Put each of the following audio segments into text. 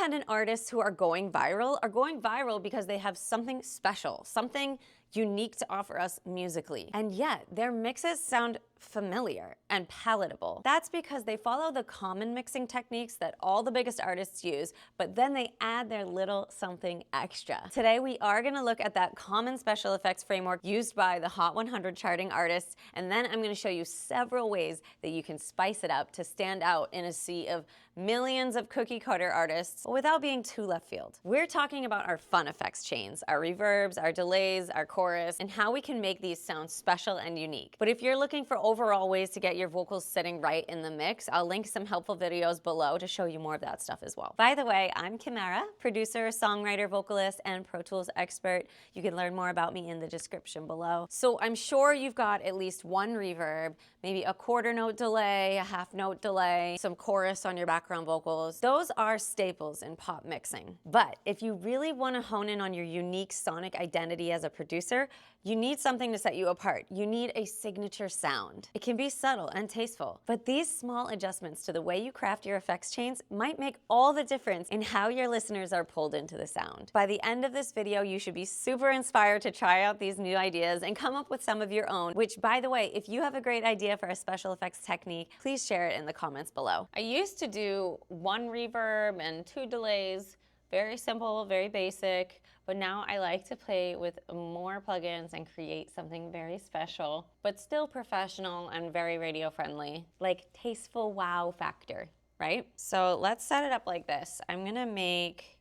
independent artists who are going viral because they have something special, something unique to offer us musically. And yet, their mixes sound familiar and palatable. That's because they follow the common mixing techniques that all the biggest artists use, but then they add their little something extra. Today, we are gonna look at that common special effects framework used by the Hot 100 charting artists, and then I'm gonna show you several ways that you can spice it up to stand out in a sea of millions of cookie cutter artists without being too left field. We're talking about our fun effects chains, our reverbs, our delays, our chorus, and how we can make these sound special and unique. But if you're looking for overall ways to get your vocals sitting right in the mix, I'll link some helpful videos below to show you more of that stuff as well. By the way, I'm Kimera, producer, songwriter, vocalist, and Pro Tools expert. You can learn more about me in the description below. So I'm sure you've got at least one reverb, maybe a quarter note delay, a half note delay, some chorus on your background vocals. Those are staples in pop mixing. But if you really want to hone in on your unique sonic identity as a producer, you need something to set you apart. You need a signature sound. It can be subtle and tasteful, but these small adjustments to the way you craft your effects chains might make all the difference in how your listeners are pulled into the sound. By the end of this video, you should be super inspired to try out these new ideas and come up with some of your own, which, by the way, if you have a great idea for a special effects technique, please share it in the comments below. I used to do one reverb and 2 delays, very simple, very basic, but now I like to play with more plugins and create something very special, but still professional and very radio friendly, like tasteful wow factor, right? So let's set it up like this. I'm gonna make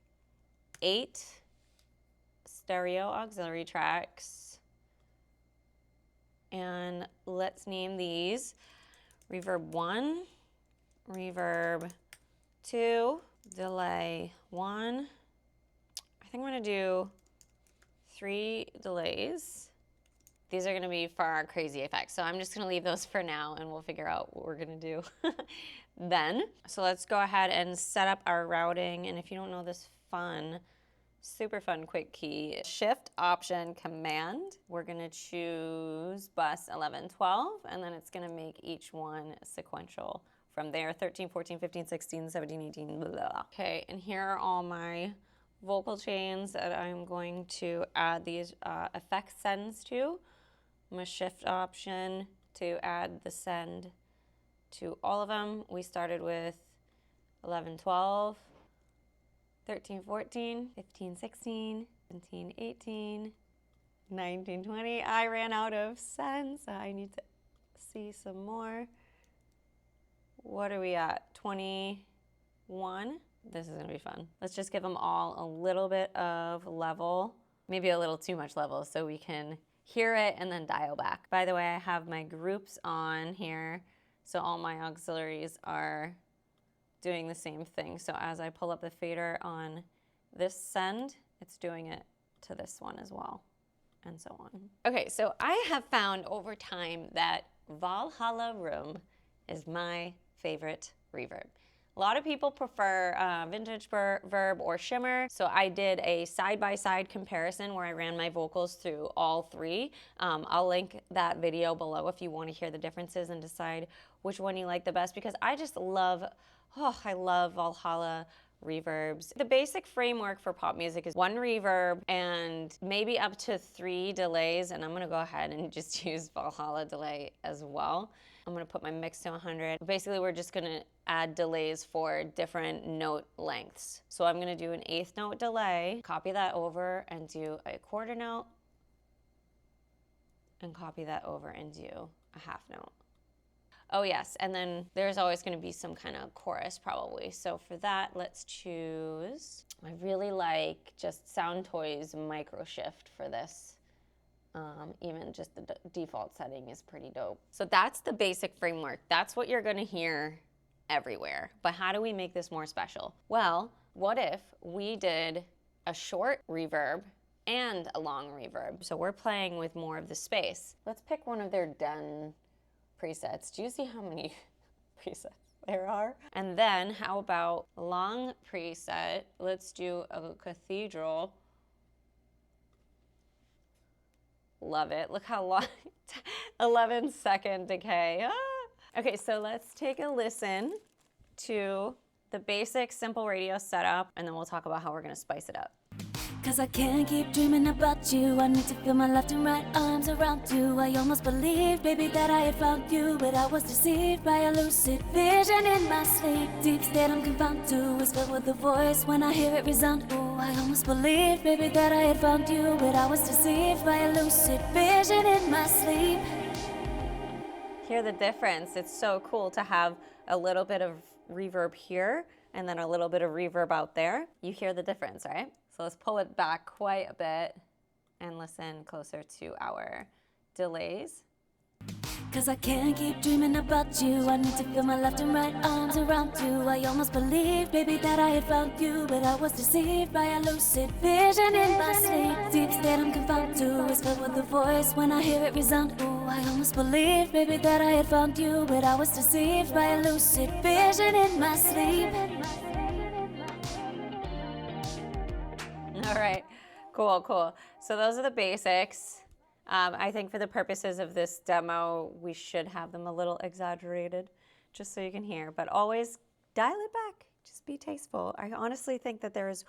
8 stereo auxiliary tracks, and let's name these reverb 1, reverb 2, delay 1. I think I'm gonna do 3 delays. These are gonna be for our crazy effects, so I'm just gonna leave those for now and we'll figure out what we're gonna do then. So let's go ahead and set up our routing, and if you don't know this fun, super fun quick key, Shift, Option, Command, we're gonna choose bus 11, 12, and then it's gonna make each one sequential from there, 13, 14, 15, 16, 17, 18, blah, blah. Okay, and here are all my vocal chains that I'm going to add these effect sends to. I'm gonna Shift Option to add the send to all of them. We started with 11, 12, 13, 14, 15, 16, 17, 18, 19, 20. I ran out of sends, so I need to see some more. What are we at? 21? This is gonna be fun. Let's just give them all a little bit of level, maybe a little too much level so we can hear it and then dial back. By the way, I have my groups on here, so all my auxiliaries are doing the same thing. So as I pull up the fader on this send, it's doing it to this one as well, and so on. Okay, so I have found over time that Valhalla Room is my favorite reverb. A lot of people prefer vintage verb or shimmer, so I did a side-by-side comparison where I ran my vocals through all 3. I'll link that video below if you want to hear the differences and decide which one you like the best, because I just love, I love Valhalla reverbs. The basic framework for pop music is 1 reverb and maybe up to 3 delays, and I'm gonna go ahead and just use Valhalla delay as well. I'm gonna put my mix to 100. Basically, we're just gonna add delays for different note lengths. So I'm gonna do an 1/8 note delay, copy that over and do a quarter note, and copy that over and do a half note. Oh yes, and then there's always gonna be some kind of chorus probably. So for that, let's choose, I really like just Soundtoys Micro Shift for this. Even just the default setting is pretty dope. So that's the basic framework. That's what you're gonna hear everywhere. But how do we make this more special? Well, what if we did a short reverb and a long reverb? So we're playing with more of the space. Let's pick one of their den presets. Do you see how many presets there are? And then how about long preset? Let's do a cathedral. Love it. Look how long, 11-second decay. Ah. Okay, so let's take a listen to the basic simple radio setup, and then we'll talk about how we're gonna spice it up. Cause I can't keep dreaming about you. I need to feel my left and right arms around you. I almost believed, baby, that I had found you, but I was deceived by a lucid vision in my sleep. Deep state I'm confounded to is filled with the voice when I hear it resound. Ooh, I almost believed, baby, that I had found you, but I was deceived by a lucid vision in my sleep. Hear the difference. It's so cool to have a little bit of reverb here and then a little bit of reverb out there. You hear the difference, right? So let's pull it back quite a bit and listen closer to our delays. Cause I can't keep dreaming about you. I need to feel my left and right arms around you. I almost believed, baby, that I had found you, but I was deceived by a lucid vision in my sleep. Deep state I'm confounded to is filled with the voice when I hear it resound. Ooh, I almost believed, baby, that I had found you, but I was deceived by a lucid vision in my sleep. All right, cool, cool. So those are the basics. I think for the purposes of this demo, we should have them a little exaggerated, just so you can hear, but always dial it back. Just be tasteful. I honestly think that there is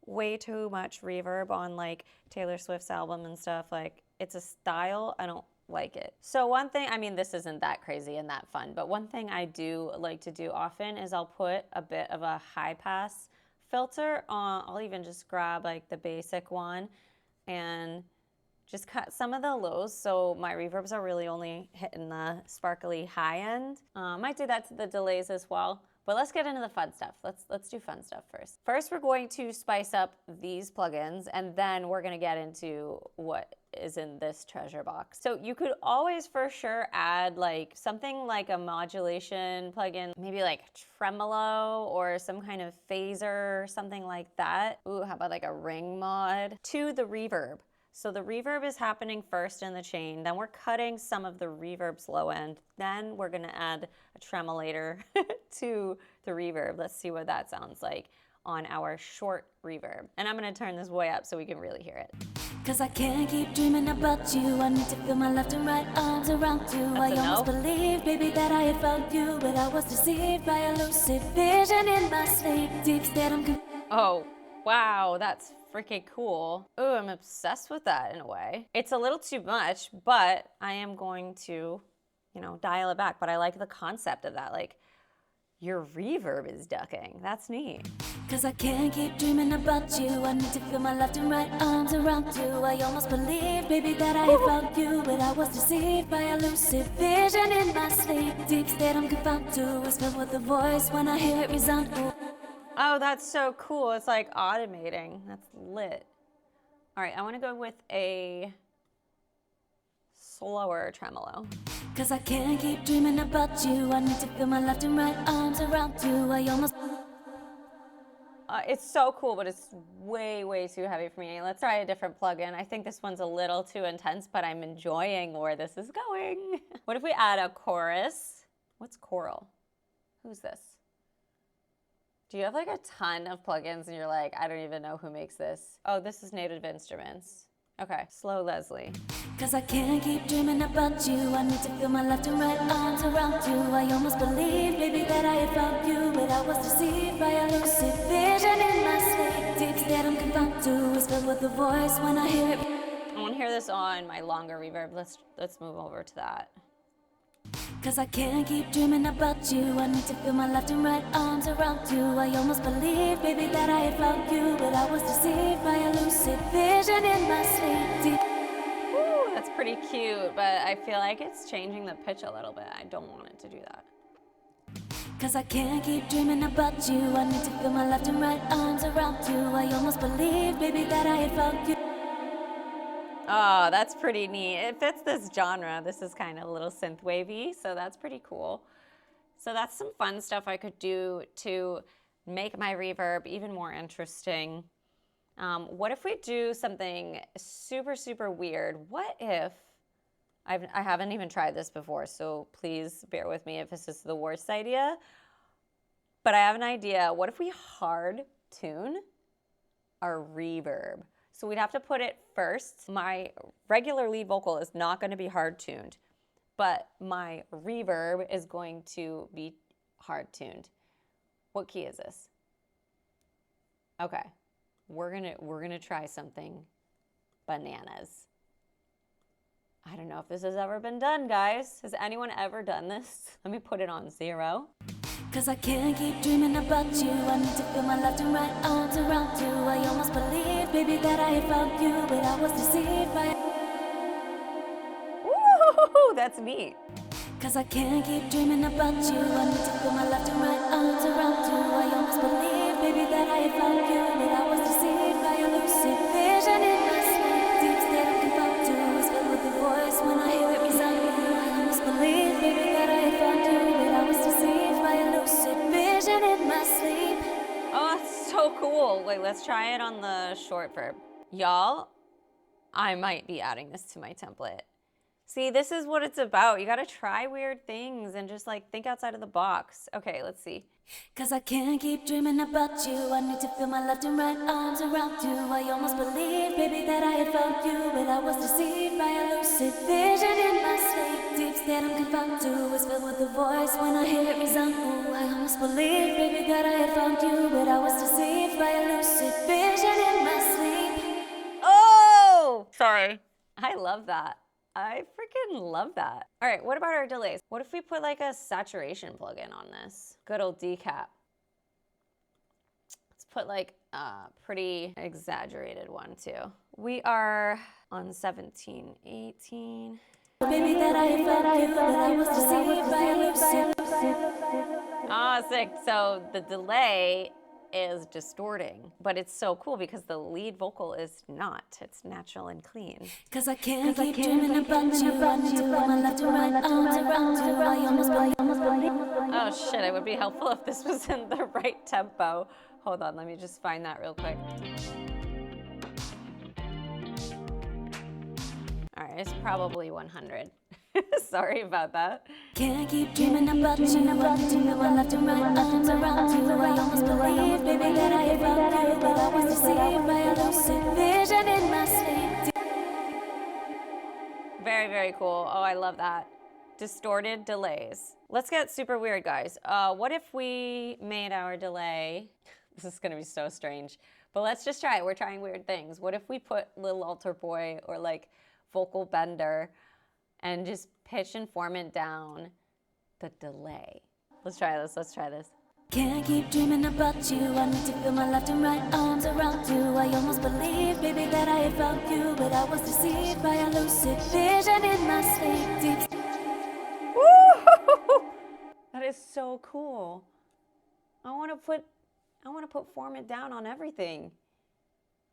way too much reverb on like Taylor Swift's album and stuff. Like, it's a style, I don't like it. So one thing, I mean, this isn't that crazy and that fun, but one thing I do like to do often is I'll put a bit of a high pass filter on. I'll even just grab like the basic one and just cut some of the lows so my reverbs are really only hitting the sparkly high end. Might do that to the delays as well, but let's get into the fun stuff. Let's do fun stuff first. First, we're going to spice up these plugins, and then we're gonna get into what is in this treasure box. So you could always for sure add like something like a modulation plugin, maybe like tremolo or some kind of phaser, something like that. Ooh, how about like a ring mod to the reverb. So the reverb is happening first in the chain, then we're cutting some of the reverb's low end, then we're gonna add a tremolator to the reverb. Let's see what that sounds like on our short reverb. And I'm gonna turn this way up so we can really hear it. Cause I can't keep dreaming about you. I need to feel my left and right arms around you. I almost believed, baby, that I had found you, but I was deceived by a lucid vision in my sleep. Deep state I'm Oh, wow, that's freaking cool. Ooh, I'm obsessed with that in a way. It's a little too much, but I am going to, you know, dial it back. But I like the concept of that, like your reverb is ducking. That's neat. Cause I can't keep dreaming about you. I need to feel my left and right arms around you. I almost believed, baby, that I had found you, but I was deceived by a lucid vision in my sleep. Deep state I'm confounded to is filled with the voice when I hear it resound. Ooh. Oh, that's so cool. It's like automating. That's lit. All right, I want to go with a slower tremolo. Cause I can't keep dreaming about you. I need to feel my left and right arms around you. I almost... It's so cool, but it's way, way too heavy for me. Let's try a different plugin. I think this one's a little too intense, but I'm enjoying where this is going. What if we add a chorus? What's choral? Who's this? Do you have like a ton of plugins and you're like, I don't even know who makes this? Oh, this is Native Instruments. Okay, slow Leslie. Cause I can't keep dreaming about you. I need to feel my left and right arms around you. I almost believed, baby, that I had found you, but I was deceived by a lucid vision in my sleep. Deep state I'm confounded to is filled with the voice when I hear it. I want to hear this on my longer reverb. Let's move over to that. Cause I can't keep dreaming about you. I need to feel my left and right arms around you. I almost believed, baby, that I had found you, but I was deceived by a lucid vision in my sleep. Ooh, that's pretty cute, but I feel like it's changing the pitch a little bit. I don't want it to do that. Cause I can't keep dreaming about you. I need to feel my left and right arms around you. I almost believed, baby, that I had found you. Oh, that's pretty neat. It fits this genre. This is kind of a little synth wavy, so that's pretty cool. So that's some fun stuff I could do to make my reverb even more interesting. What if we do something super, super weird? What if, I haven't even tried this before, so please bear with me if this is the worst idea, but I have an idea. What if we hard tune our reverb? So we'd have to put it first. My regular lead vocal is not going to be hard tuned, but my reverb is going to be hard tuned. What key is this? Okay. We're gonna try something bananas. I don't know if this has ever been done, guys. Has anyone ever done this? Let me put it on 0. Cause I can't keep dreaming about you. I need to feel my left and right arms around you. I almost believed, baby, that I had found you, but I was deceived by. Ooh, that's neat. Cause I can't keep dreaming about you. I need to feel my left and right arms around you. I almost believed, baby, that I had found you, but I was deceived by a lucid vision in my sleep. Deep state I'm confounded to is filled with the voice when I hear it resound. I almost believed, baby, that I had found you, but I was deceived by a lucid vision in my sleep. Oh, that's so cool. Wait, let's try it on the short verb. Y'all, I might be adding this to my template. See, this is what it's about. You gotta try weird things and just like think outside of the box. Okay, let's see. Cause I can't keep dreaming about you. I need to feel my left and right arms around you. I almost believed, baby, that I had found you, but I was deceived by a lucid vision in my sleep. Deep state I'm confounded to is filled with the voice when I hear it resound. Ooh, I almost believed, baby, that I had found you, but I was deceived by a lucid vision in my sleep. Oh, sorry. I love that. I freaking love that. All right, what about our delays? What if we put like a saturation plugin on this? Good old decap. Let's put like a pretty exaggerated one too. We are on 17, 18. Baby, that I had found you, but I was deceived by a lucid. Ah, sick. So the delay is distorting, but it's so cool because the lead vocal is not. It's natural and clean. Cause I can't keep dreaming about you. I need to feel my left and right arms around you. I almost believe. Oh shit, it would be helpful if this was in the right tempo. Hold on, let me just find that real quick. All right, it's probably 100. Sorry about that. Can't keep dreaming about you. I need to feel my left and right arms around you. I almost believe, baby, that I had found you, but I was deceived by a lucid vision in my sleep. Very, very cool. Oh, I love that. Distorted delays. Let's get super weird, guys. What if we made our delay? This is gonna be so strange, but let's just try it. We're trying weird things. What if we put Little Altar Boy or like Vocal Bender and just pitch and form it down the delay? Let's try this, let's try this. Can't keep dreaming about you. I need to feel my left and right arms around you. I almost believed, baby, that I had found you, but I was deceived by a lucid vision in my sleep. Deep. Woo! That is so cool. I want to put form it down on everything.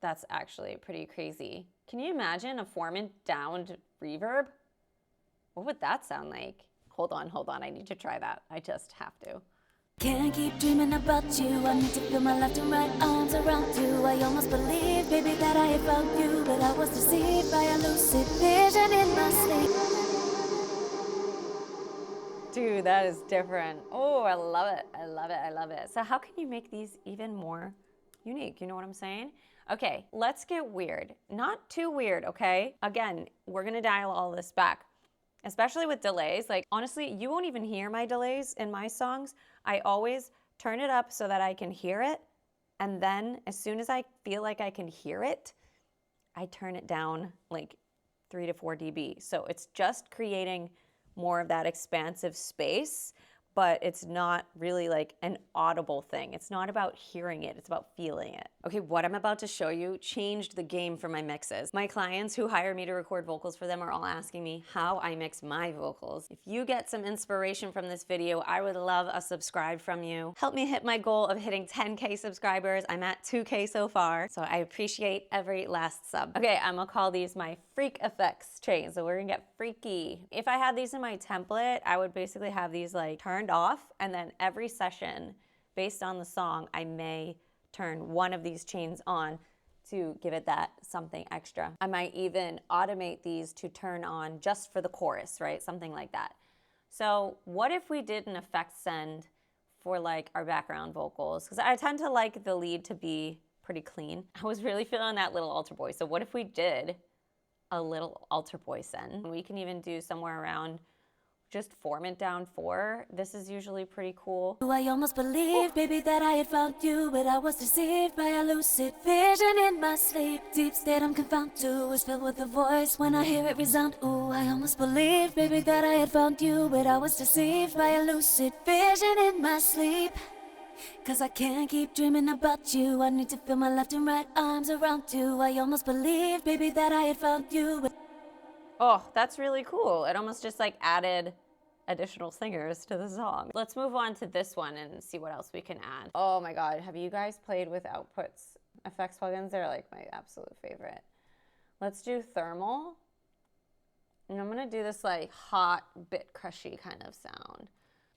That's actually pretty crazy. Can you imagine a form it downed reverb? What would that sound like? Hold on, I need to try that. I just have to. Can't keep dreaming about you. I need to feel my left and right arms around you. I almost believed, baby, that I had found you, but I was deceived by a lucid vision in my sleep. Dude, that is different. Oh, I love it. I love it. I love it. So how can you make these even more unique? You know what I'm saying? Okay, let's get weird. Not too weird, okay? Again, we're gonna dial all this back, especially with delays. Like, honestly, you won't even hear my delays in my songs. I always turn it up so that I can hear it. And then as soon as I feel like I can hear it, I turn it down like 3 to 4 dB. So it's just creating more of that expansive space, but it's not really like an audible thing. It's not about hearing it, it's about feeling it. Okay, what I'm about to show you changed the game for my mixes. My clients who hire me to record vocals for them are all asking me how I mix my vocals. If you get some inspiration from this video, I would love a subscribe from you. Help me hit my goal of hitting 10K subscribers. I'm at 2K so far, so I appreciate every last sub. Okay, I'm gonna call these my freak effects chains, so we're gonna get freaky. If I had these in my template, I would basically have these like turned off, and then every session, based on the song, I may turn one of these chains on to give it that something extra. I might even automate these to turn on just for the chorus, right? Something like that. So what if we did an effect send for like our background vocals? Because I tend to like the lead to be pretty clean. I was really feeling that Little Altar Boy. So what if we did a Little Altar Boy send? We can even do somewhere around just form it down 4. This is usually pretty cool. I almost believed, baby, that I had found you, but I was deceived by a lucid vision in my sleep. Deep state I'm confounded to is filled with a voice when I hear it resound. Ooh, I almost believed, baby, that I had found you, but I was deceived by a lucid vision in my sleep. Cause I can't keep dreaming about you. I need to feel my left and right arms around you. I almost believed, baby, that I had found you, but Oh, that's really cool. It almost just like added additional singers to the song. Let's move on to this one and see what else we can add. Oh my God, have you guys played with outputs effects plugins? They're like my absolute favorite. Let's do thermal. And I'm gonna do this like hot, bit crushy kind of sound.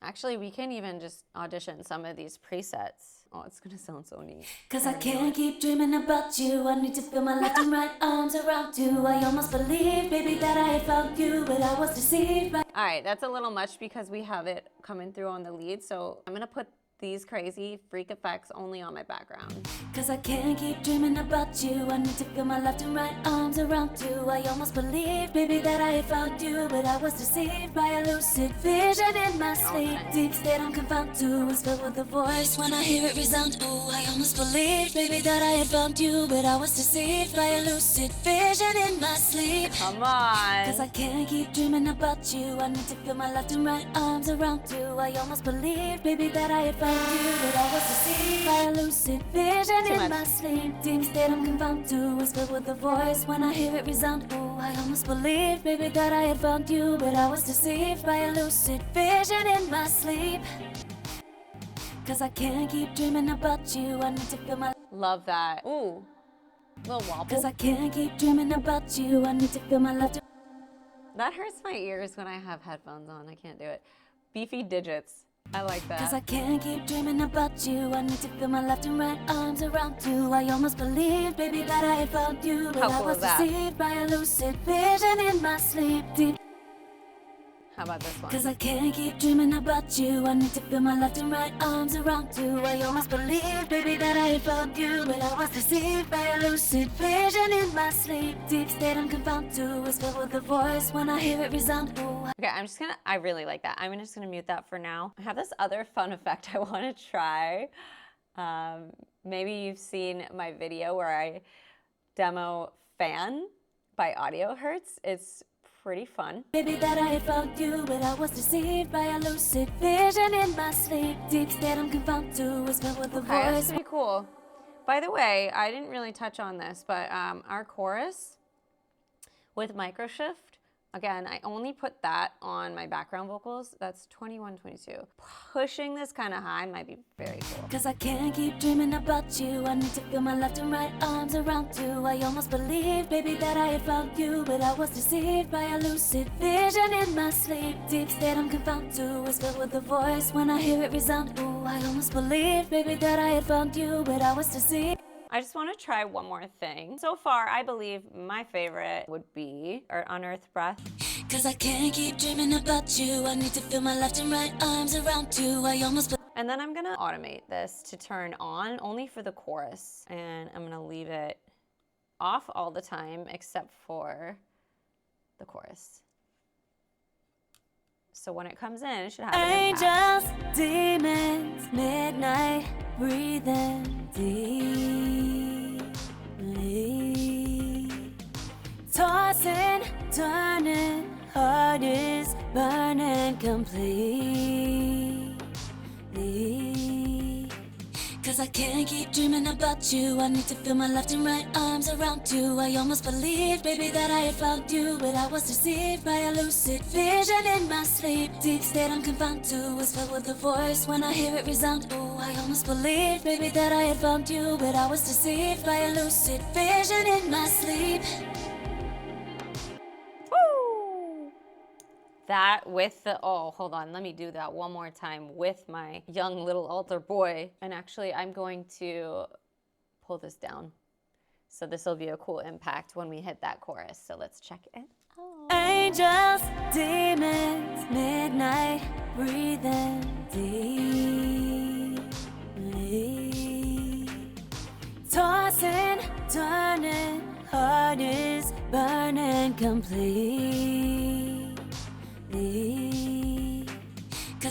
Actually, we can even just audition some of these presets. Oh, it's gonna sound so neat. Cause I can't keep dreaming about you. I need to feel my left and right arms around you. I almost believed, baby, that I had found you, but I was deceived by... All right, that's a little much because we have it coming through on the lead. So I'm gonna put these crazy freak effects only on my background. Cause I can't keep dreaming about you. I need to feel my left and right arms around you. I almost believed, baby, that I had found you, but I was deceived by a lucid vision in my sleep. Okay. Deep state I'm confounded to is filled with a voice when I hear it resound. Ooh, I almost believed, baby, that I had found you, but I was deceived by a lucid vision in my sleep. Come on. Cause I can't keep dreaming about you. I need to feel my left and right arms around you. I almost believed, baby, that I had found you, but I was deceived by a lucid vision in my sleep. Deep state I'm confounded to is filled with a voice when I hear it resound. Ooh, I almost believed, baby, that I had found you, but I was deceived by a lucid vision in my sleep. Cause I can't keep dreaming about you. I need to feel my... Love that. Ooh, little wobble. Cause I can't keep dreaming about you. I need to feel my left... That hurts my ears when I have headphones on. I can't do it. Beefy digits. I like that. Cause I can't keep dreaming about you. I need to feel my left and right arms around you. I almost believed, baby, that I had found you, but How I cool was is that? deceived by a lucid vision in my sleep. Deep. How about this one? Cause I can't keep dreaming about you. I need to feel my left and right arms around you. I almost believed, baby, that I had found you, but I was deceived by a lucid vision in my sleep. Deep state I'm confounded to is filled with a voice when I hear it resound. Ooh, Okay, I really like that. I'm just gonna mute that for now. I have this other fun effect I wanna try. Maybe you've seen my video where I demo Fan by Audio Hertz. It's pretty fun. baby, that I had found you, but I was deceived by a lucid vision in my sleep. Deep state I'm confounded to is filled with a Okay, that's voice. pretty cool. By the way, I didn't really touch on this, but our chorus with microshift, again, I only put that on my background vocals. That's 21, 22. Pushing this kind of high might be very cool. Cause I can't keep dreaming about you. I need to feel my left and right arms around you. I almost believed, baby, that I had found you, but I was deceived by a lucid vision in my sleep. Deep state I'm confounded to is filled with a voice when I hear it resound. Ooh, I almost believed, baby, that I had found you, but I was deceived. I just want to try one more thing. So far, I believe my favorite would be our Unearthed Breath. Cause I can't keep dreaming about you. I need to feel my left and right arms around you. I almost And then I'm gonna automate this to turn on only for the chorus. And I'm gonna leave it off all the time except for the chorus. So when it comes in, it should have an impact. angels, demons, midnight, breathing deeply. Tossing, turning, heart is burning completely. Cause I can't keep dreaming about you. I need to feel my left and right arms around you. I almost believed, baby, that I had found you, but I was deceived by a lucid vision in my sleep. Deep state I'm confounded to is filled with a voice when I hear it resound. Ooh, I almost believed, baby, that I had found you, but I was deceived by a lucid vision in my sleep. Woo! That with the, oh, hold on, let me do that one more time with my young little altar boy. And actually, I'm going to pull this down. So this will be a cool impact when we hit that chorus. So let's check it out. Angels, demons, midnight, breathing deeply. Tossing, turning, heart is burning completely.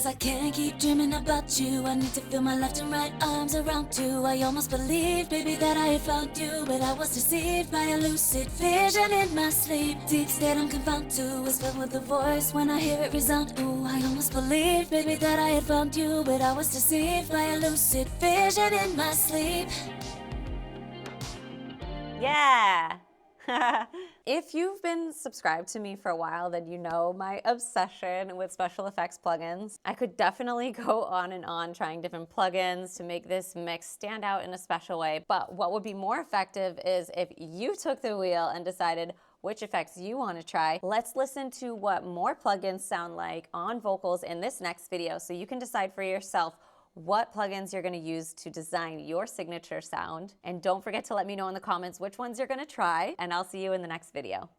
Cause I can't keep dreaming about you. I need to feel my left and right arms around you. I almost believed, baby, that I had found you, but I was deceived by a lucid vision in my sleep. Deep state I'm confounded to is filled with a voice when I hear it resound. Ooh, I almost believed, baby, that I had found you, but I was deceived by a lucid vision in my sleep. Yeah. If you've been subscribed to me for a while, then you know my obsession with special effects plugins. I could definitely go on and on trying different plugins to make this mix stand out in a special way, but what would be more effective is if you took the wheel and decided which effects you want to try. Let's listen to what more plugins sound like on vocals in this next video so you can decide for yourself what plugins you're going to use to design your signature sound. And don't forget to let me know in the comments which ones you're going to try, and I'll see you in the next video.